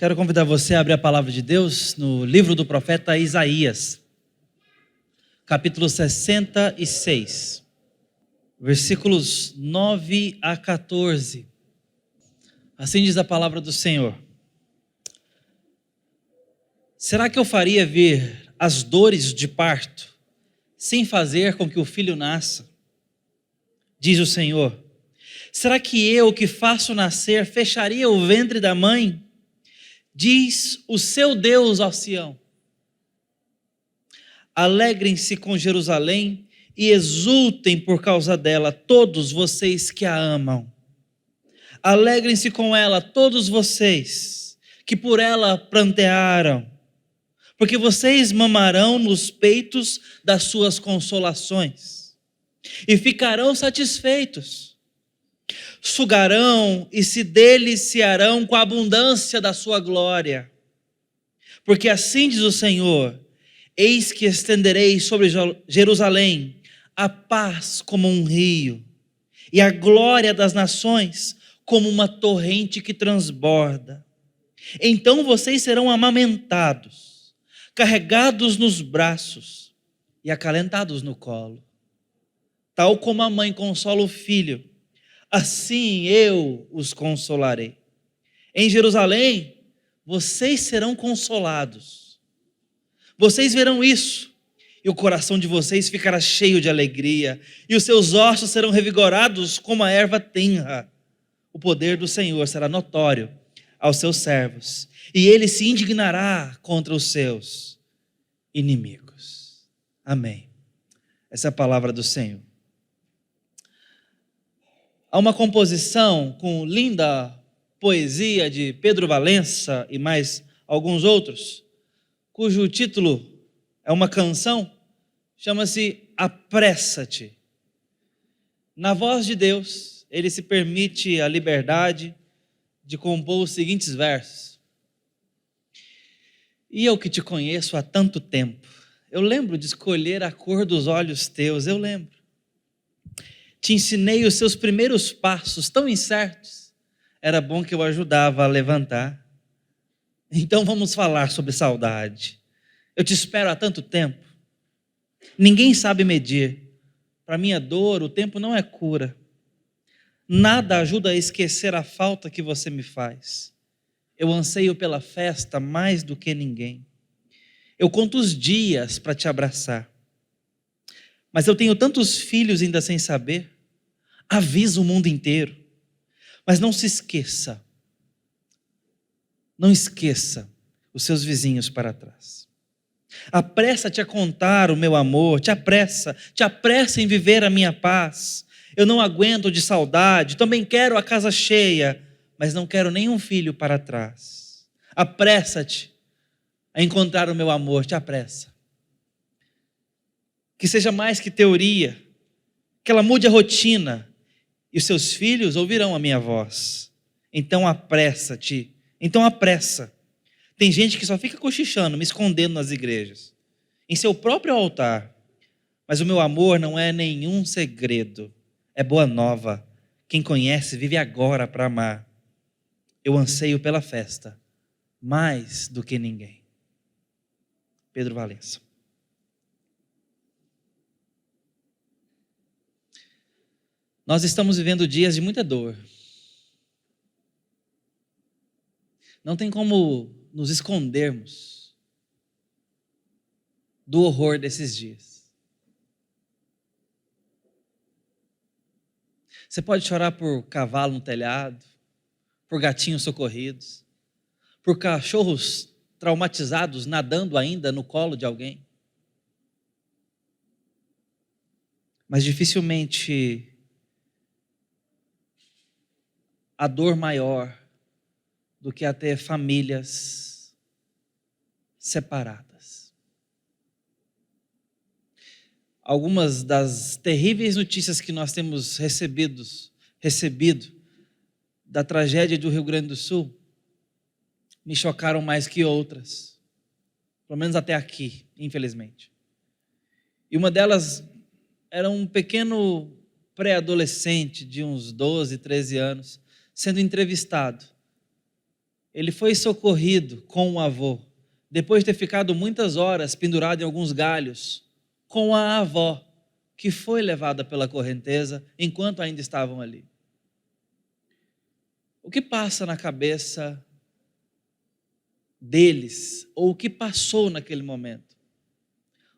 Quero convidar você a abrir a palavra de Deus no livro do profeta Isaías, capítulo 66, versículos 9 a 14. Assim diz a palavra do Senhor. Será que eu faria vir as dores de parto, sem fazer com que o filho nasça? Diz o Senhor. Será que eu, que faço nascer, fecharia o ventre da mãe? Diz o seu Deus ao Sião. Alegrem-se com Jerusalém e exultem por causa dela, todos vocês que a amam. Alegrem-se com ela, todos vocês que por ela prantearam, porque vocês mamarão nos peitos das suas consolações e ficarão satisfeitos. Sugarão e se deliciarão com a abundância da sua glória. Porque assim diz o Senhor: eis que estenderei sobre Jerusalém a paz como um rio, e a glória das nações como uma torrente que transborda. Então vocês serão amamentados, carregados nos braços e acalentados no colo. Tal como a mãe consola o filho, assim eu os consolarei. Em Jerusalém, vocês serão consolados. Vocês verão isso, e o coração de vocês ficará cheio de alegria, e os seus ossos serão revigorados como a erva tenra. O poder do Senhor será notório aos seus servos, e ele se indignará contra os seus inimigos. Amém. Essa é a palavra do Senhor. Há uma composição com linda poesia de Pedro Valença e mais alguns outros, cujo título é uma canção, chama-se Apressa-te. Na voz de Deus, ele se permite a liberdade de compor os seguintes versos. E eu que te conheço há tanto tempo, eu lembro de escolher a cor dos olhos teus, eu lembro. Te ensinei os seus primeiros passos tão incertos, era bom que eu ajudava a levantar. Então vamos falar sobre saudade. Eu te espero há tanto tempo. Ninguém sabe medir. Para minha dor, o tempo não é cura. Nada ajuda a esquecer a falta que você me faz. Eu anseio pela festa mais do que ninguém. Eu conto os dias para te abraçar. Mas eu tenho tantos filhos ainda sem saber. Avisa o mundo inteiro. Mas não se esqueça. Não esqueça os seus vizinhos para trás. Apressa-te a contar o meu amor. Te apressa em viver a minha paz. Eu não aguento de saudade. Também quero a casa cheia, mas não quero nenhum filho para trás. Apressa-te a encontrar o meu amor. Te apressa. Que seja mais que teoria, que ela mude a rotina, e os seus filhos ouvirão a minha voz. Então apressa-te, então apressa. Tem gente que só fica cochichando, me escondendo nas igrejas, em seu próprio altar. Mas o meu amor não é nenhum segredo, é boa nova. Quem conhece vive agora para amar. Eu anseio pela festa, mais do que ninguém. Pedro Valença. Nós estamos vivendo dias de muita dor. Não tem como nos escondermos do horror desses dias. Você pode chorar por cavalo no telhado, por gatinhos socorridos, por cachorros traumatizados nadando ainda no colo de alguém. Mas dificilmente a dor maior do que a ter famílias separadas. Algumas das terríveis notícias que nós temos recebido da tragédia do Rio Grande do Sul me chocaram mais que outras, pelo menos até aqui, infelizmente. E uma delas era um pequeno pré-adolescente de uns 12, 13 anos, sendo entrevistado Ele foi socorrido com o avô, depois de ter ficado muitas horas pendurado em alguns galhos, com a avó, que foi levada pela correnteza enquanto ainda estavam ali. O que passa na cabeça deles, ou o que passou naquele momento?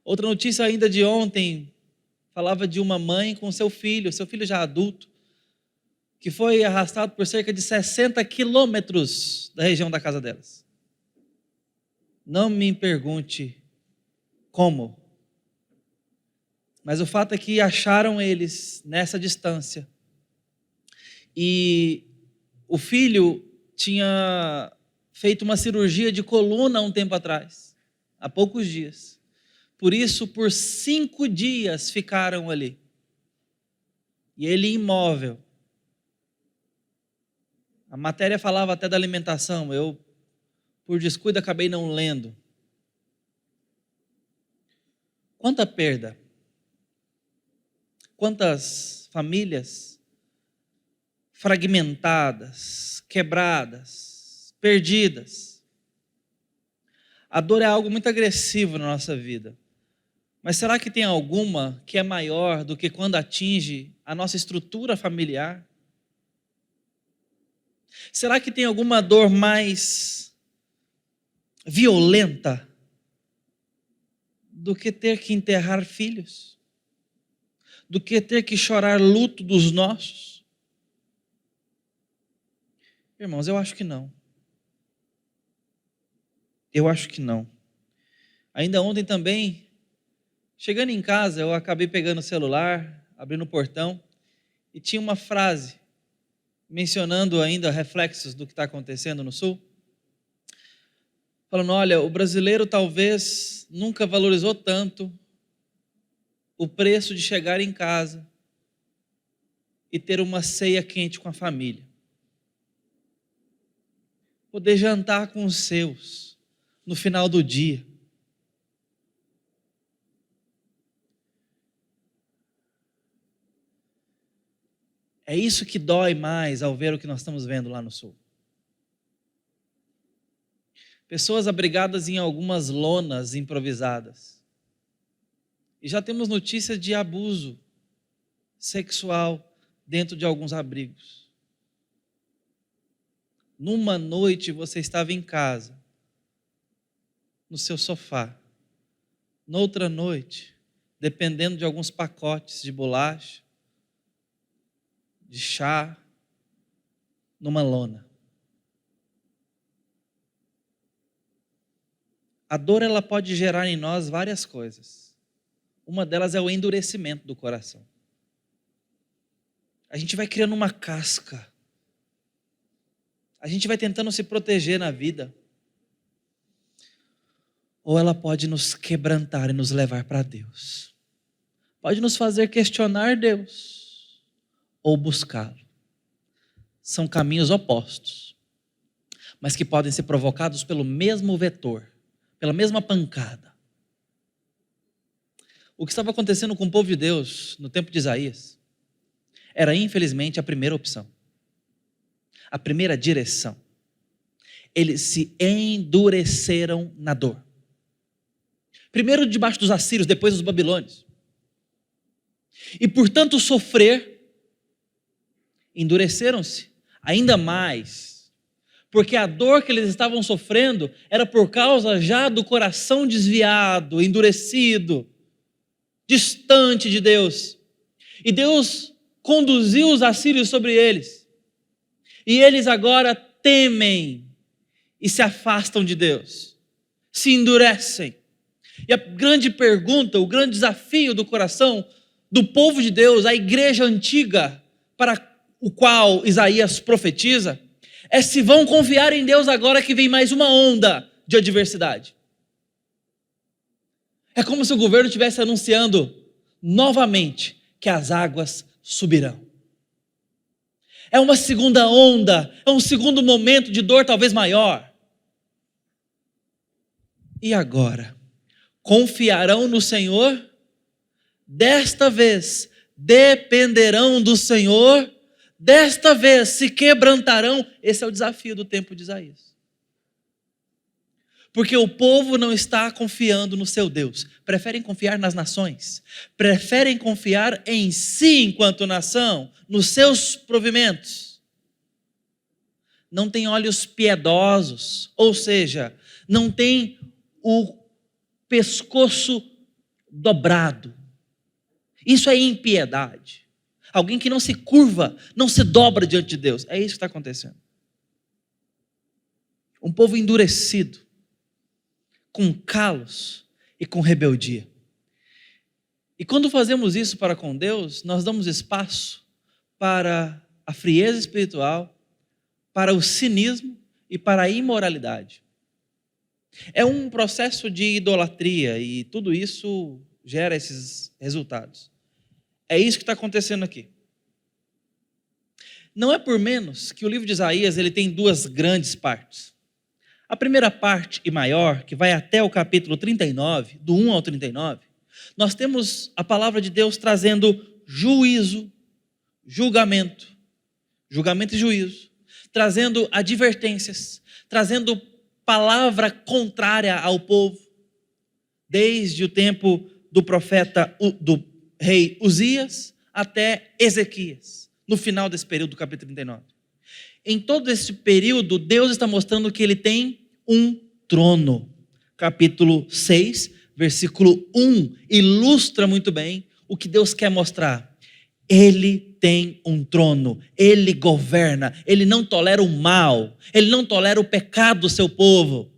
Outra notícia ainda de ontem falava de uma mãe com seu filho já adulto, que foi arrastado por cerca de 60 quilômetros da região da casa delas. Não me pergunte como, mas o fato é que acharam eles nessa distância. E o filho tinha feito uma cirurgia de coluna há um tempo atrás, há poucos dias. Por isso, por 5 dias ficaram ali. E ele imóvel. A matéria falava até da alimentação, eu, por descuido, acabei não lendo. Quanta perda. Quantas famílias fragmentadas, quebradas, perdidas. A dor é algo muito agressivo na nossa vida. Mas será que tem alguma que é maior do que quando atinge a nossa estrutura familiar? Será que tem alguma dor mais violenta do que ter que enterrar filhos? Do que ter que chorar luto dos nossos? Irmãos, eu acho que não. Eu acho que não. Ainda ontem também, chegando em casa, eu acabei pegando o celular, abrindo o portão, e tinha uma frase mencionando ainda reflexos do que está acontecendo no Sul, falando, olha, o brasileiro talvez nunca valorizou tanto o preço de chegar em casa e ter uma ceia quente com a família. Poder jantar com os seus no final do dia. É isso que dói mais ao ver o que nós estamos vendo lá no Sul. Pessoas abrigadas em algumas lonas improvisadas. E já temos notícias de abuso sexual dentro de alguns abrigos. Numa noite você estava em casa, no seu sofá. Noutra noite, dependendo de alguns pacotes de bolacha, de chá, numa lona. A dor, ela pode gerar em nós várias coisas. Uma delas é o endurecimento do coração. A gente vai criando uma casca. A gente vai tentando se proteger na vida. Ou ela pode nos quebrantar e nos levar para Deus. Pode nos fazer questionar Deus ou buscá-lo. São caminhos opostos, mas que podem ser provocados pelo mesmo vetor, pela mesma pancada. O que estava acontecendo com o povo de Deus no tempo de Isaías era, infelizmente, a primeira opção, a primeira direção. Eles se endureceram na dor. Primeiro debaixo dos assírios, depois dos babilônios. E por tanto sofrer, endureceram-se ainda mais, porque a dor que eles estavam sofrendo era por causa já do coração desviado, endurecido, distante de Deus. E Deus conduziu os assírios sobre eles. E eles agora temem e se afastam de Deus, se endurecem. E a grande pergunta, o grande desafio do coração do povo de Deus, a igreja antiga para o qual Isaías profetiza, é se vão confiar em Deus agora que vem mais uma onda de adversidade. É como se o governo estivesse anunciando novamente que as águas subirão. É uma segunda onda, é um segundo momento de dor talvez maior. E agora? Confiarão no Senhor? Desta vez dependerão do Senhor? Desta vez se quebrantarão? Esse é o desafio do tempo de Isaías. Porque o povo não está confiando no seu Deus. Preferem confiar nas nações. Preferem confiar em si enquanto nação, nos seus provimentos. Não tem olhos piedosos, ou seja, não tem o pescoço dobrado. Isso é impiedade. Alguém que não se curva, não se dobra diante de Deus. É isso que está acontecendo. Um povo endurecido, com calos e com rebeldia. E quando fazemos isso para com Deus, nós damos espaço para a frieza espiritual, para o cinismo e para a imoralidade. É um processo de idolatria e tudo isso gera esses resultados. É isso que está acontecendo aqui. Não é por menos que o livro de Isaías ele tem duas grandes partes. A primeira parte e maior, que vai até o capítulo 39, do 1 ao 39, nós temos a palavra de Deus trazendo juízo, julgamento e juízo, trazendo advertências, trazendo palavra contrária ao povo, desde o tempo do profeta, do rei Uzias até Ezequias, no final desse período do capítulo 39. Em todo esse período, Deus está mostrando que ele tem um trono. Capítulo 6, versículo 1, ilustra muito bem o que Deus quer mostrar. Ele tem um trono, ele governa, ele não tolera o mal, ele não tolera o pecado do seu povo.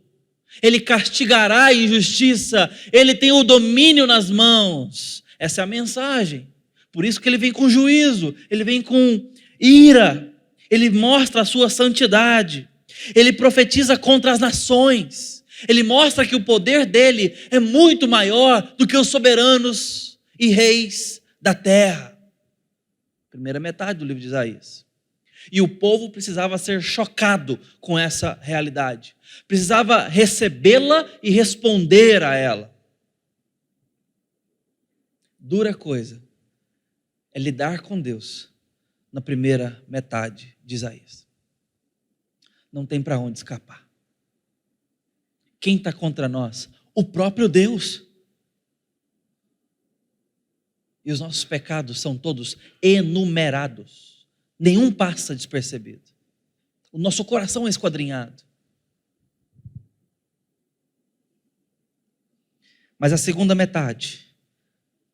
Ele castigará a injustiça, ele tem o domínio nas mãos. Essa é a mensagem. Por isso que ele vem com juízo, ele vem com ira, ele mostra a sua santidade, ele profetiza contra as nações, ele mostra que o poder dele é muito maior do que os soberanos e reis da terra. Primeira metade do livro de Isaías. E o povo precisava ser chocado com essa realidade, precisava recebê-la e responder a ela. Dura coisa é lidar com Deus na primeira metade de Isaías. Não tem para onde escapar. Quem está contra nós? O próprio Deus. E os nossos pecados são todos enumerados. Nenhum passa despercebido. O nosso coração é esquadrinhado. Mas a segunda metade,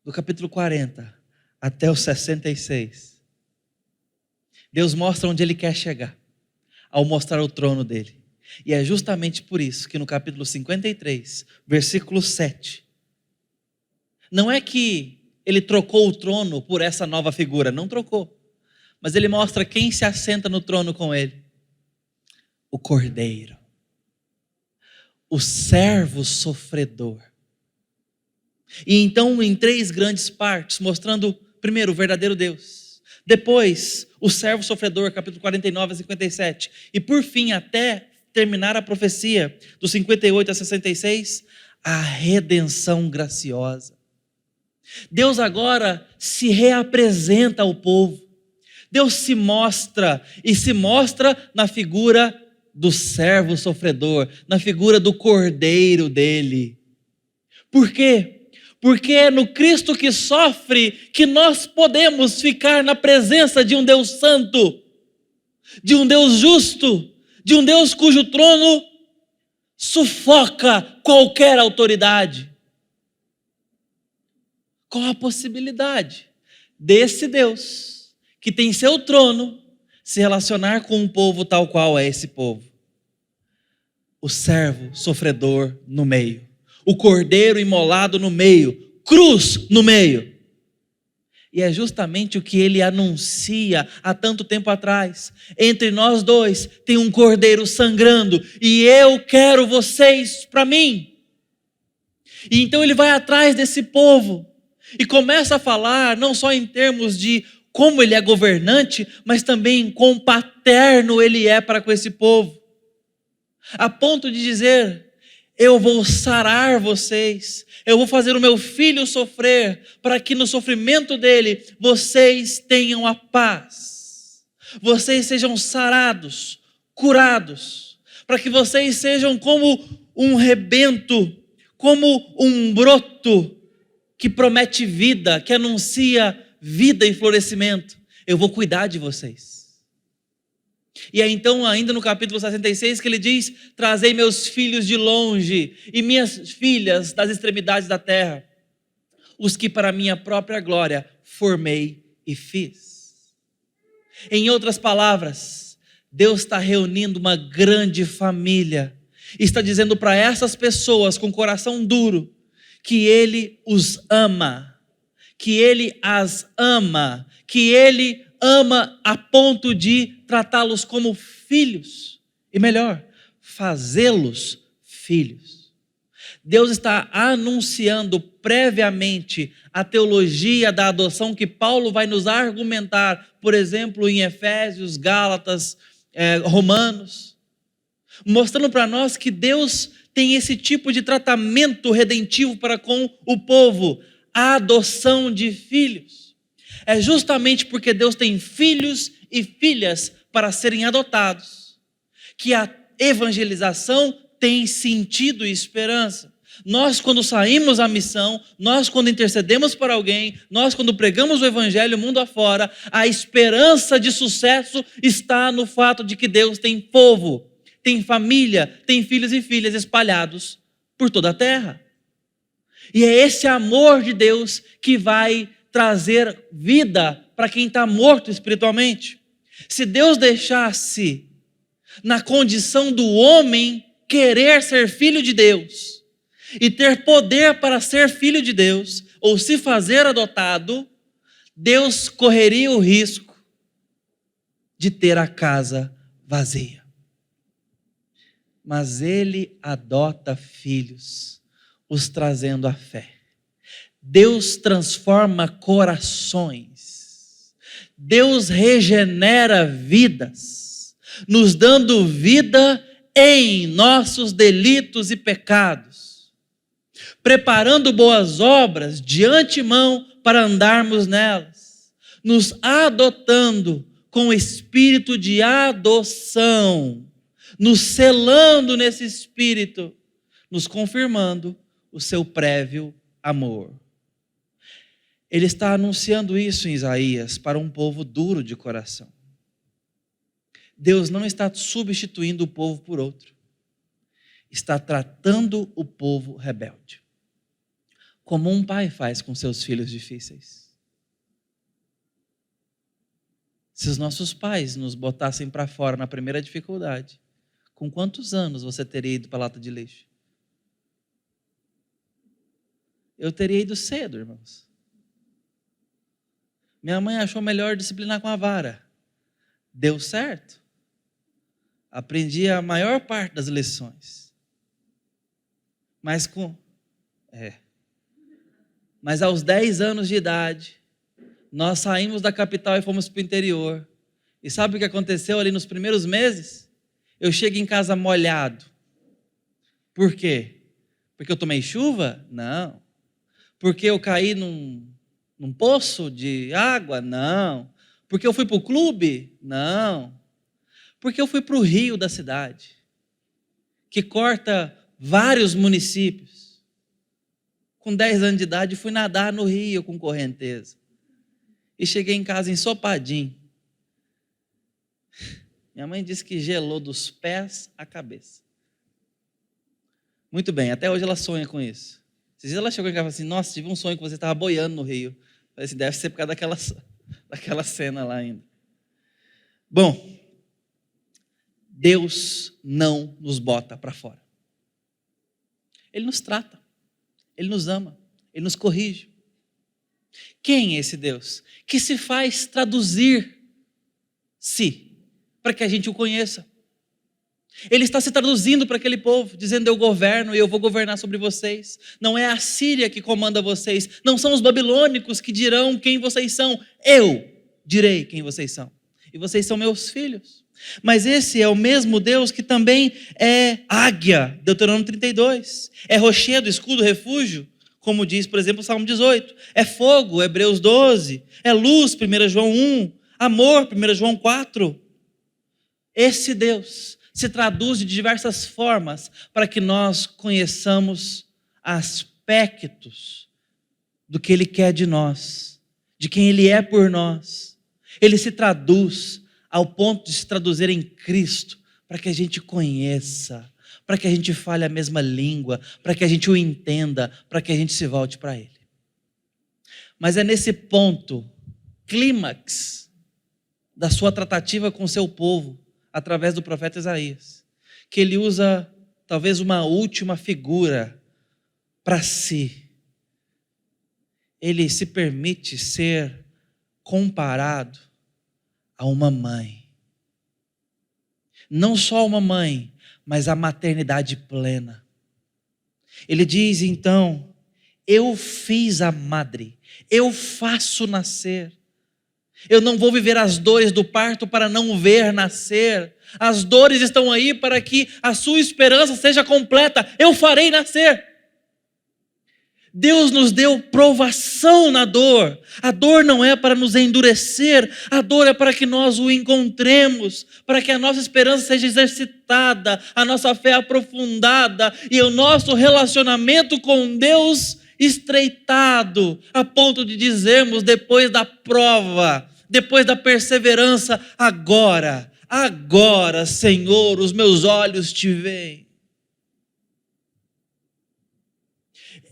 do capítulo 40 até o 66, Deus mostra onde Ele quer chegar, ao mostrar o trono dEle. E é justamente por isso que no capítulo 53, versículo 7, não é que Ele trocou o trono por essa nova figura, não trocou. Mas Ele mostra quem se assenta no trono com Ele. O Cordeiro. O servo sofredor. E então em três grandes partes, mostrando primeiro o verdadeiro Deus. Depois o servo sofredor, capítulo 49 a 57. E por fim, até terminar a profecia, dos 58 a 66, a redenção graciosa. Deus agora se reapresenta ao povo. Deus se mostra, e se mostra na figura do servo sofredor, na figura do cordeiro dele. Por quê? Porque é no Cristo que sofre que nós podemos ficar na presença de um Deus santo, de um Deus justo, de um Deus cujo trono sufoca qualquer autoridade. Qual a possibilidade desse Deus, que tem seu trono, se relacionar com um povo tal qual é esse povo? O servo sofredor no meio, o cordeiro imolado no meio, cruz no meio. E é justamente o que ele anuncia há tanto tempo atrás. Entre nós dois tem um cordeiro sangrando, e eu quero vocês para mim. E então ele vai atrás desse povo e começa a falar não só em termos de como ele é governante, mas também quão paterno ele é para com esse povo. A ponto de dizer: eu vou sarar vocês, eu vou fazer o meu filho sofrer, para que no sofrimento dele vocês tenham a paz. Vocês sejam sarados, curados, para que vocês sejam como um rebento, como um broto que promete vida, que anuncia vida e florescimento. Eu vou cuidar de vocês. E é então, ainda no capítulo 66, que ele diz: trazei meus filhos de longe e minhas filhas das extremidades da terra, os que para minha própria glória formei e fiz. Em outras palavras, Deus está reunindo uma grande família, está dizendo para essas pessoas com coração duro, que Ele os ama, que Ele as ama, que Ele ama a ponto de tratá-los como filhos, e melhor, fazê-los filhos. Deus está anunciando previamente a teologia da adoção que Paulo vai nos argumentar, por exemplo, em Efésios, Gálatas, Romanos, mostrando para nós que Deus tem esse tipo de tratamento redentivo para com o povo, a adoção de filhos. É justamente porque Deus tem filhos e filhas para serem adotados, que a evangelização tem sentido e esperança. Nós, quando saímos à missão, nós, quando intercedemos por alguém, nós, quando pregamos o evangelho mundo afora, a esperança de sucesso está no fato de que Deus tem povo, tem família, tem filhos e filhas espalhados por toda a terra. E é esse amor de Deus que vai trazer vida para quem está morto espiritualmente. Se Deus deixasse na condição do homem querer ser filho de Deus e ter poder para ser filho de Deus, ou se fazer adotado, Deus correria o risco de ter a casa vazia. Mas Ele adota filhos, os trazendo à fé. Deus transforma corações. Deus regenera vidas, nos dando vida em nossos delitos e pecados, preparando boas obras de antemão para andarmos nelas, nos adotando com espírito de adoção, nos selando nesse espírito, nos confirmando o seu prévio amor. Ele está anunciando isso em Isaías para um povo duro de coração. Deus não está substituindo o povo por outro. Está tratando o povo rebelde, como um pai faz com seus filhos difíceis. Se os nossos pais nos botassem para fora na primeira dificuldade, com quantos anos você teria ido para a lata de lixo? Eu teria ido cedo, irmãos. Minha mãe achou melhor disciplinar com a vara. Deu certo. Aprendi a maior parte das lições. Mas aos 10 anos de idade, nós saímos da capital e fomos para o interior. E sabe o que aconteceu ali nos primeiros meses? Eu chego em casa molhado. Por quê? Porque eu tomei chuva? Não. Porque eu caí num poço de água? Não. Porque eu fui para o clube? Não. Porque eu fui para o rio da cidade, que corta vários municípios. Com 10 anos de idade, fui nadar no rio com correnteza. E cheguei em casa ensopadinho. Minha mãe disse que gelou dos pés à cabeça. Muito bem, até hoje ela sonha com isso. Esses dias ela chegou em casa e falou assim: nossa, tive um sonho que você estava boiando no rio. Eu falei assim: deve ser por causa daquela cena lá ainda. Bom, Deus não nos bota para fora. Ele nos trata, Ele nos ama, Ele nos corrige. Quem é esse Deus? Que se faz traduzir-se para que a gente o conheça. Ele está se traduzindo para aquele povo, dizendo: eu governo e eu vou governar sobre vocês. Não é a Síria que comanda vocês, não são os babilônicos que dirão quem vocês são. Eu direi quem vocês são. E vocês são meus filhos. Mas esse é o mesmo Deus que também é águia, Deuteronômio 32. É rochedo, escudo, refúgio, como diz, por exemplo, o Salmo 18. É fogo, Hebreus 12. É luz, 1 João 1. Amor, 1 João 4. Esse Deus se traduz de diversas formas para que nós conheçamos aspectos do que Ele quer de nós, de quem Ele é por nós. Ele se traduz ao ponto de se traduzir em Cristo, para que a gente conheça, para que a gente fale a mesma língua, para que a gente o entenda, para que a gente se volte para Ele. Mas é nesse ponto, clímax, da sua tratativa com o seu povo, através do profeta Isaías, que ele usa talvez uma última figura para si. Ele se permite ser comparado a uma mãe. Não só uma mãe, mas a maternidade plena. Ele diz então: eu fiz a madre, eu faço nascer. Eu não vou viver as dores do parto para não ver nascer. As dores estão aí para que a sua esperança seja completa. Eu farei nascer. Deus nos deu provação na dor. A dor não é para nos endurecer, a dor é para que nós o encontremos, para que a nossa esperança seja exercitada, a nossa fé aprofundada e o nosso relacionamento com Deus estreitado, a ponto de dizermos depois da prova, depois da perseverança: agora, Senhor, os meus olhos te veem.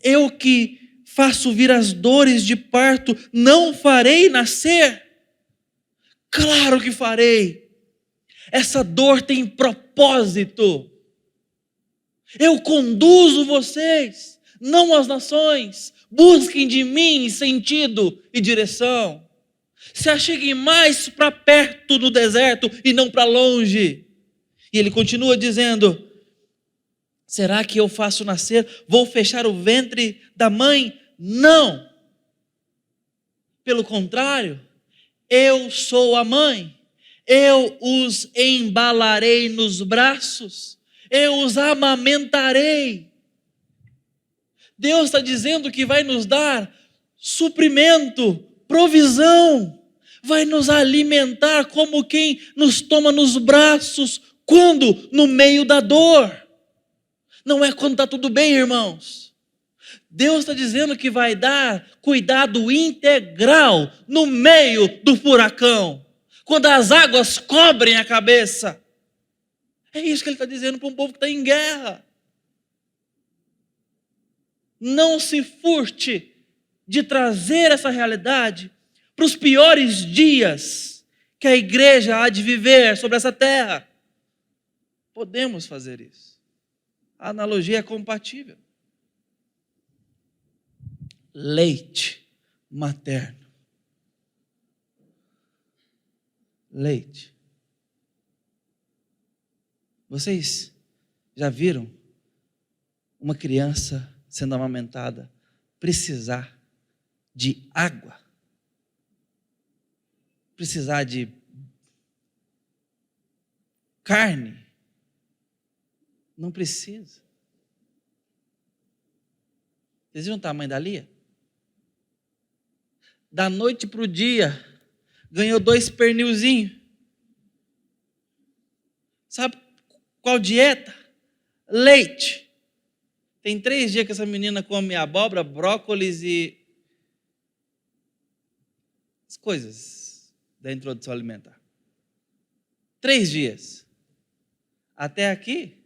Eu que faço vir as dores de parto, não farei nascer? Claro que farei. Essa dor tem propósito. Eu conduzo vocês, não as nações. Busquem de mim sentido e direção. Se acheguem mais para perto do deserto e não para longe. E ele continua dizendo: será que eu faço nascer? Vou fechar o ventre da mãe? Não. Pelo contrário, eu sou a mãe. Eu os embalarei nos braços. Eu os amamentarei. Deus está dizendo que vai nos dar suprimento, provisão. Vai nos alimentar como quem nos toma nos braços. Quando? No meio da dor. Não é quando está tudo bem, irmãos. Deus está dizendo que vai dar cuidado integral no meio do furacão, quando as águas cobrem a cabeça. É isso que Ele está dizendo para um povo que está em guerra. Não se furte de trazer essa realidade para os piores dias que a igreja há de viver sobre essa terra. Podemos fazer isso. A analogia é compatível. Leite materno. Leite. Vocês já viram uma criança sendo amamentada precisar de água? Precisar de carne? Não precisa. Vocês viram o tamanho da Lia? Da noite para o dia, ganhou 2 pernilzinhos. Sabe qual dieta? Leite. Tem 3 dias que essa menina come abóbora, brócolis e as coisas da introdução alimentar. 3 dias. Até aqui,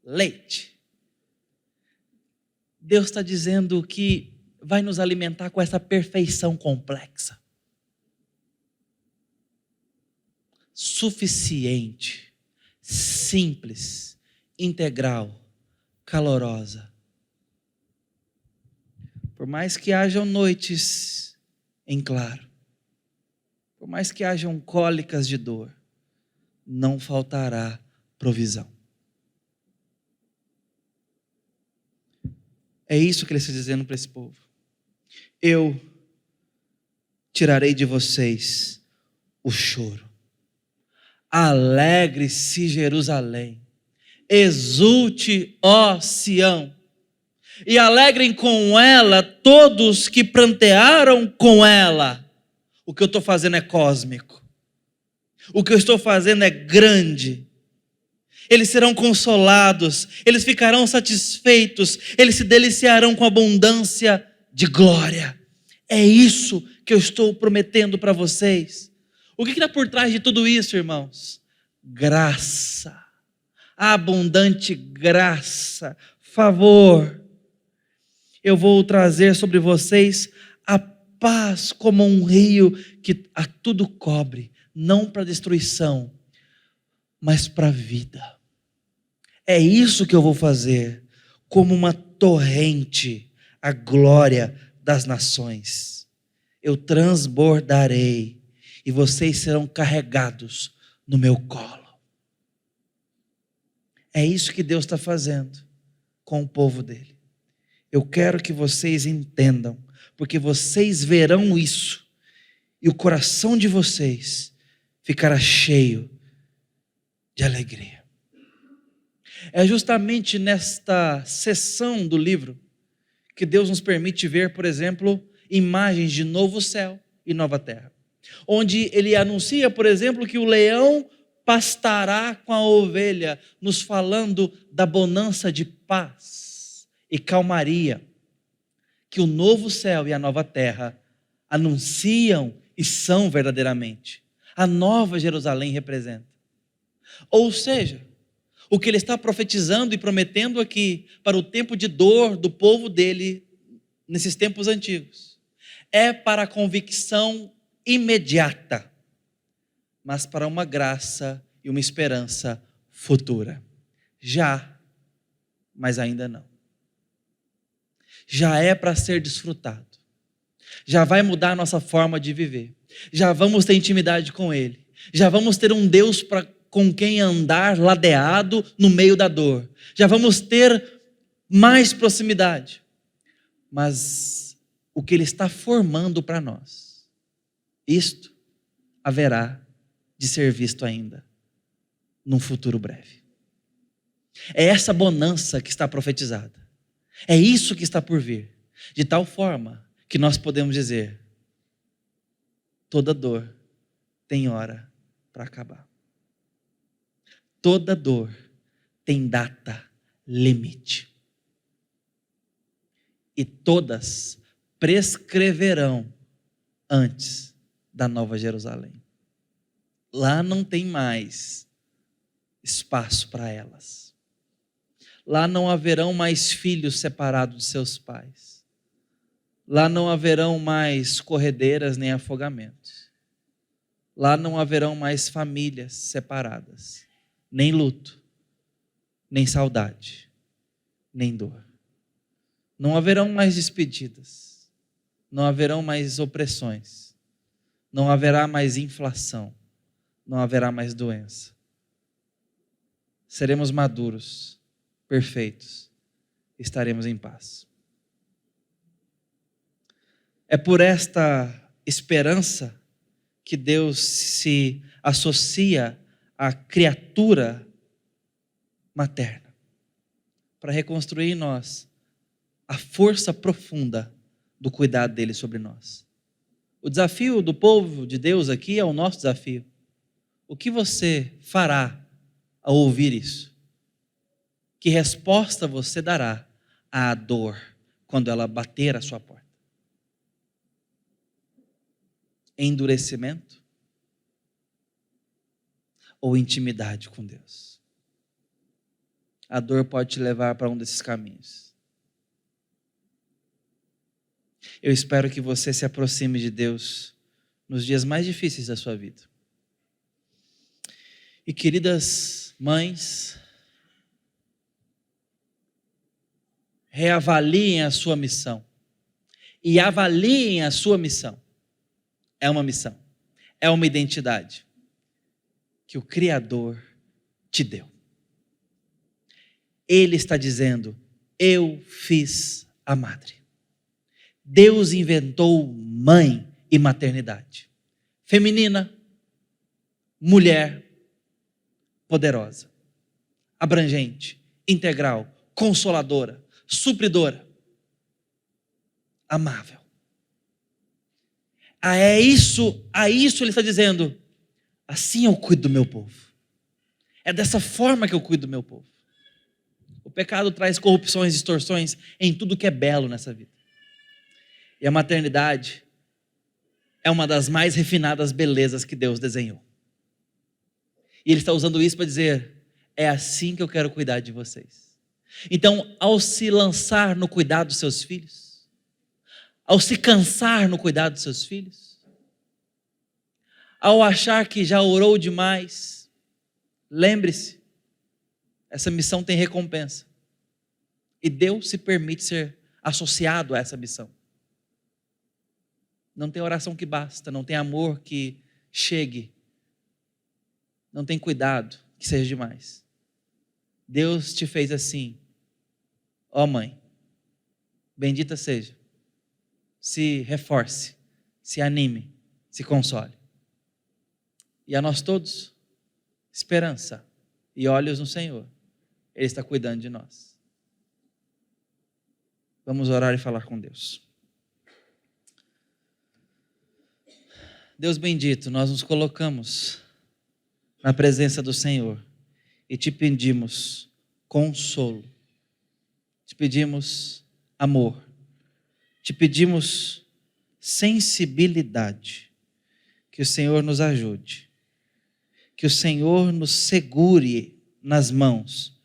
leite. Deus está dizendo que vai nos alimentar com essa perfeição complexa. Suficiente, simples, integral, calorosa. Por mais que hajam noites em claro, por mais que hajam cólicas de dor, não faltará provisão. É isso que Ele está dizendo para esse povo. Eu tirarei de vocês o choro. Alegre-se Jerusalém. Exulte, ó Sião. E alegrem com ela todos que prantearam com ela. O que eu estou fazendo é cósmico. O que eu estou fazendo é grande. eles serão consolados, eles ficarão satisfeitos, eles se deliciarão com abundância de glória. É isso que eu estou prometendo para vocês. O que está por trás de tudo isso, irmãos? Graça, abundante graça, favor. Eu vou trazer sobre vocês a paz como um rio que a tudo cobre, não para destruição, mas para a vida. É isso que eu vou fazer, como uma torrente, a glória das nações. Eu transbordarei e vocês serão carregados no meu colo. É isso que Deus está fazendo com o povo dele. Eu quero que vocês entendam, porque vocês verão isso e o coração de vocês ficará cheio de alegria. É justamente nesta seção do livro que Deus nos permite ver, por exemplo, imagens de novo céu e nova terra, onde ele anuncia, por exemplo, que o leão pastará com a ovelha, nos falando da bonança de paz e calmaria que o novo céu e a nova terra anunciam e são verdadeiramente. A nova Jerusalém representa. Ou seja, o que ele está profetizando e prometendo aqui para o tempo de dor do povo dele nesses tempos antigos é para a convicção imediata, mas para uma graça e uma esperança futura. Já, mas ainda não. Já é para ser desfrutado. Já vai mudar a nossa forma de viver. Já vamos ter intimidade com Ele. Já vamos ter um Deus com quem andar ladeado no meio da dor. Já vamos ter mais proximidade. Mas o que Ele está formando para nós, isto haverá de ser visto ainda num futuro breve. É essa bonança que está profetizada. É isso que está por vir, de tal forma que nós podemos dizer: toda dor tem hora para acabar. Toda dor tem data limite. E todas prescreverão antes da Nova Jerusalém. Lá não tem mais espaço para elas. Lá não haverão mais filhos separados de seus pais. Lá não haverão mais corredeiras nem afogamentos. Lá não haverão mais famílias separadas, nem luto, nem saudade, nem dor. Não haverão mais despedidas, não haverão mais opressões, não haverá mais inflação, não haverá mais doença. Seremos maduros, perfeitos, estaremos em paz. É por esta esperança que Deus se associa à criatura materna, para reconstruir em nós a força profunda do cuidado dele sobre nós. O desafio do povo de Deus aqui é o nosso desafio. O que você fará ao ouvir isso? Que resposta você dará à dor quando ela bater à sua porta? Endurecimento ou intimidade com Deus? A dor pode te levar para um desses caminhos. Eu espero que você se aproxime de Deus nos dias mais difíceis da sua vida. E queridas mães, reavaliem a sua missão e avaliem a sua missão. É uma missão, é uma identidade que o Criador te deu. Ele está dizendo: eu fiz a madre. Deus inventou mãe e maternidade. Feminina, mulher, poderosa, abrangente, integral, consoladora, supridora, amável. A isso ele está dizendo: assim eu cuido do meu povo. É dessa forma que eu cuido do meu povo. O pecado traz corrupções, distorções em tudo que é belo nessa vida. E a maternidade é uma das mais refinadas belezas que Deus desenhou. E Ele está usando isso para dizer: é assim que eu quero cuidar de vocês. Então, ao se lançar no cuidado dos seus filhos, ao se cansar no cuidado dos seus filhos, ao achar que já orou demais, lembre-se, essa missão tem recompensa. E Deus se permite ser associado a essa missão. Não tem oração que basta, não tem amor que chegue, não tem cuidado que seja demais. Deus te fez assim. Ó mãe, bendita seja. Se reforce, se anime, se console. E a nós todos, esperança e olhos no Senhor. Ele está cuidando de nós. Vamos orar e falar com Deus. Deus bendito, nós nos colocamos na presença do Senhor e te pedimos consolo, te pedimos amor, te pedimos sensibilidade, que o Senhor nos ajude, que o Senhor nos segure nas mãos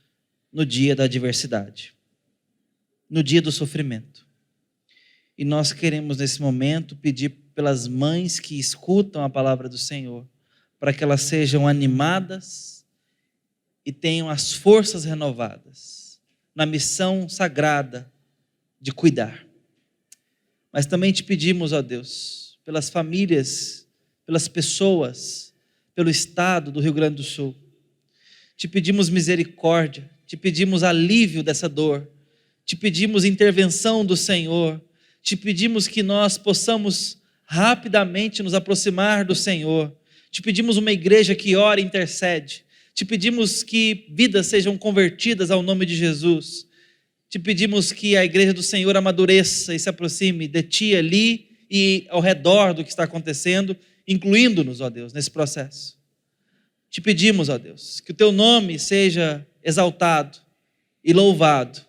no dia da adversidade, no dia do sofrimento. E nós queremos nesse momento pedir pelas mães que escutam a palavra do Senhor, para que elas sejam animadas e tenham as forças renovadas na missão sagrada de cuidar. Mas também te pedimos, ó Deus, pelas famílias, pelas pessoas, pelo estado do Rio Grande do Sul. Te pedimos misericórdia, te pedimos alívio dessa dor, te pedimos intervenção do Senhor, te pedimos que nós possamos rapidamente nos aproximar do Senhor. Te pedimos uma igreja que ora e intercede. Te pedimos que vidas sejam convertidas ao nome de Jesus. Te pedimos que a igreja do Senhor amadureça e se aproxime de Ti ali e ao redor do que está acontecendo, incluindo-nos, ó Deus, nesse processo. Te pedimos, ó Deus, que o Teu nome seja exaltado e louvado,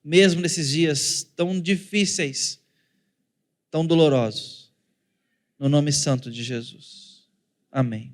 mesmo nesses dias tão difíceis, tão dolorosos. No nome santo de Jesus. Amém.